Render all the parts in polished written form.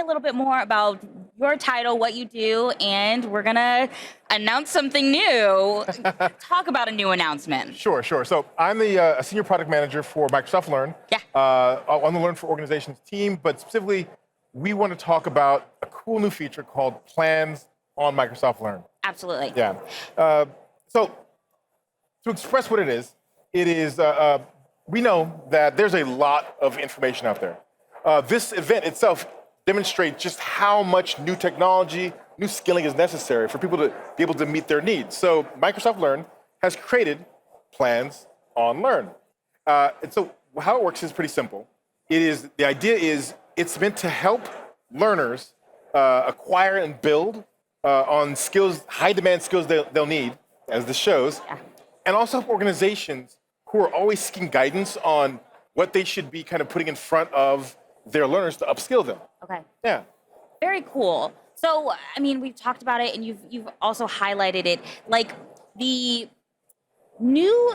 little bit more about your title, what you do, and we're gonna announce something new. Talk about a new announcement. Sure. So I'm the senior product manager for Microsoft Learn. Yeah. On the Learn for Organizations team, but specifically, we want to talk about a cool new feature called Plans on Microsoft Learn. Absolutely. Yeah. So to express what it is, we know that there's a lot of information out there. This event itself demonstrates just how much new technology, new skilling is necessary for people to be able to meet their needs. So Microsoft Learn has created Plans on Learn. And so how it works is pretty simple. The idea is it's meant to help learners acquire and build on skills, high demand skills they'll need, as this shows, and also help organizations who are always seeking guidance on what they should be kind of putting in front of their learners to upskill them. Okay. Yeah. Very cool. So, I mean, we've talked about it, and you've also highlighted it, like the new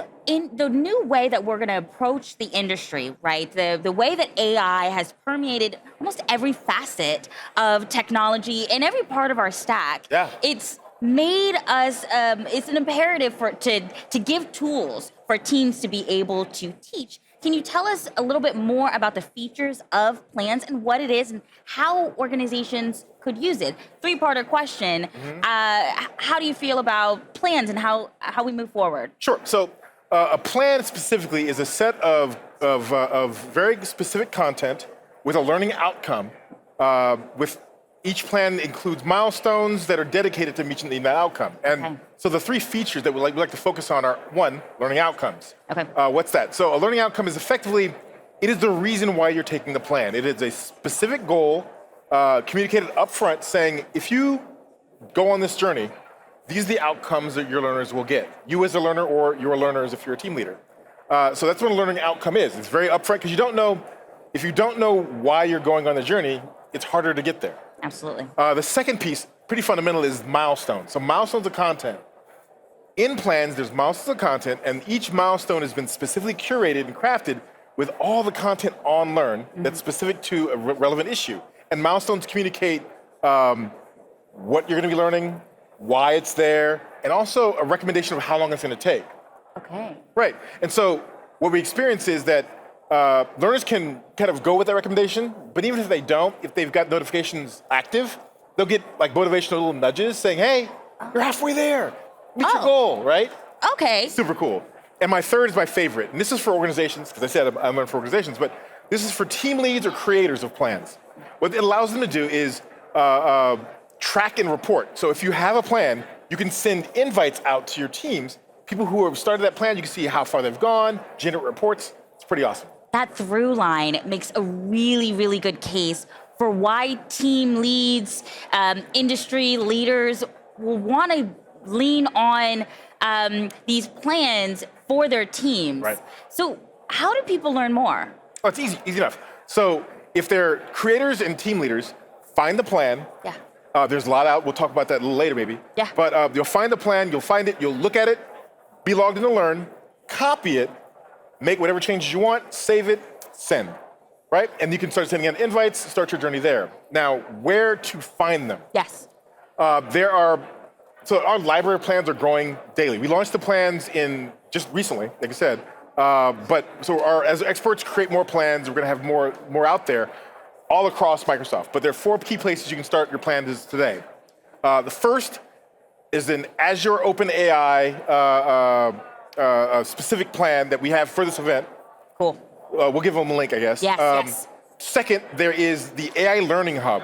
way that we're going to approach the industry, right? The way that AI has permeated almost every facet of technology in every part of our stack. Yeah. It's made us. It's an imperative to give tools for teams to be able to teach. Can you tell us a little bit more about the features of Plans and what it is and how organizations could use it? Three-parter question. How do you feel about Plans and how we move forward? Sure. So a plan specifically is a set of very specific content with a learning outcome. With each plan includes milestones that are dedicated to meeting that outcome. And so the three features that we like to focus on are, one, learning outcomes. Okay. What's that? So a learning outcome is effectively, it is the reason why you're taking the plan. It is a specific goal communicated upfront saying, if you go on this journey, these are the outcomes that your learners will get. You as a learner or your learners if you're a team leader. So that's what a learning outcome is. It's very upfront because if you don't know why you're going on the journey, it's harder to get there. Absolutely. The second piece, pretty fundamental, is milestones. So milestones of content. In Plans, there's milestones of content, and each milestone has been specifically curated and crafted with all the content on Learn that's specific to a relevant issue. And milestones communicate what you're going to be learning, why it's there, and also a recommendation of how long it's going to take. Okay. Right. And so what we experience is that learners can kind of go with that recommendation, but even if they don't, if they've got notifications active, they'll get like motivational little nudges saying, hey, you're halfway there. Meet your goal, right? Okay. Super cool. And my third is my favorite. And this is for organizations, because I said I learned for organizations, but this is for team leads or creators of plans. What it allows them to do is track and report. So if you have a plan, you can send invites out to your teams. People who have started that plan, you can see how far they've gone, generate reports. It's pretty awesome. That through line makes a really, really good case for why team leads, industry leaders will want to lean on these plans for their teams. Right. So how do people learn more? Oh, it's easy enough. So if they're creators and team leaders, find the plan. Yeah. There's a lot out. We'll talk about that a little later, maybe. Yeah. But you'll find the plan, you'll find it, you'll look at it, be logged in to Learn, copy it, make whatever changes you want, save it, send, right? And you can start sending out invites, start your journey there. Now, where to find them? Yes. So our library of plans are growing daily. We launched the plans just recently, like I said. As experts create more plans, we're gonna have more out there all across Microsoft. But there are 4 key places you can start your plans today. The first is an Azure OpenAI specific plan that we have for this event. Cool. We'll give them a link, I guess. Yes. Second, there is the AI Learning Hub.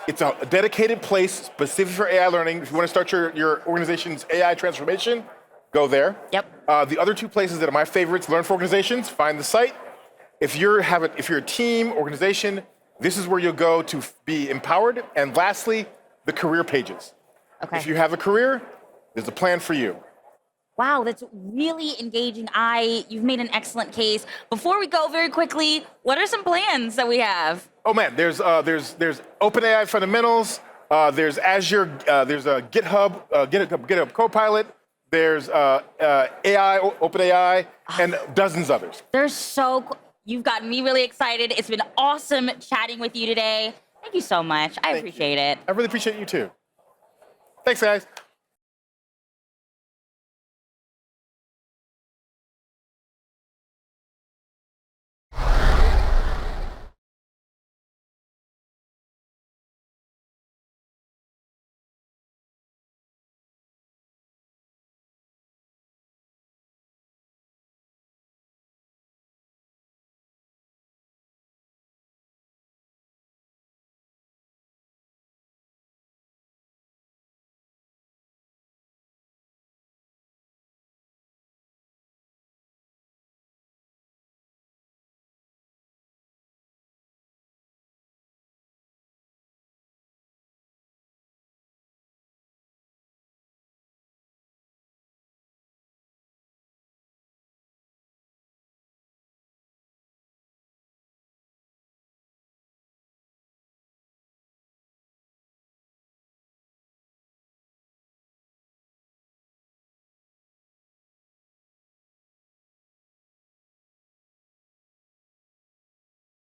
It's a dedicated place specific for AI learning. If you want to start your organization's AI transformation, go there. Yep. The other 2 places that are my favorites, Learn for Organizations, find the site. If you're a team, organization, this is where you'll go to be empowered. And lastly, the career pages. Okay. If you have a career, there's a plan for you. Wow, that's really engaging. You've made an excellent case. Before we go, very quickly, what are some plans that we have? Oh man, there's OpenAI fundamentals. There's Azure. There's a GitHub Copilot. There's AI, OpenAI, and dozens others. You've gotten me really excited. It's been awesome chatting with you today. Thank you so much. I Thank you. appreciate it. I really appreciate you too. Thanks, guys.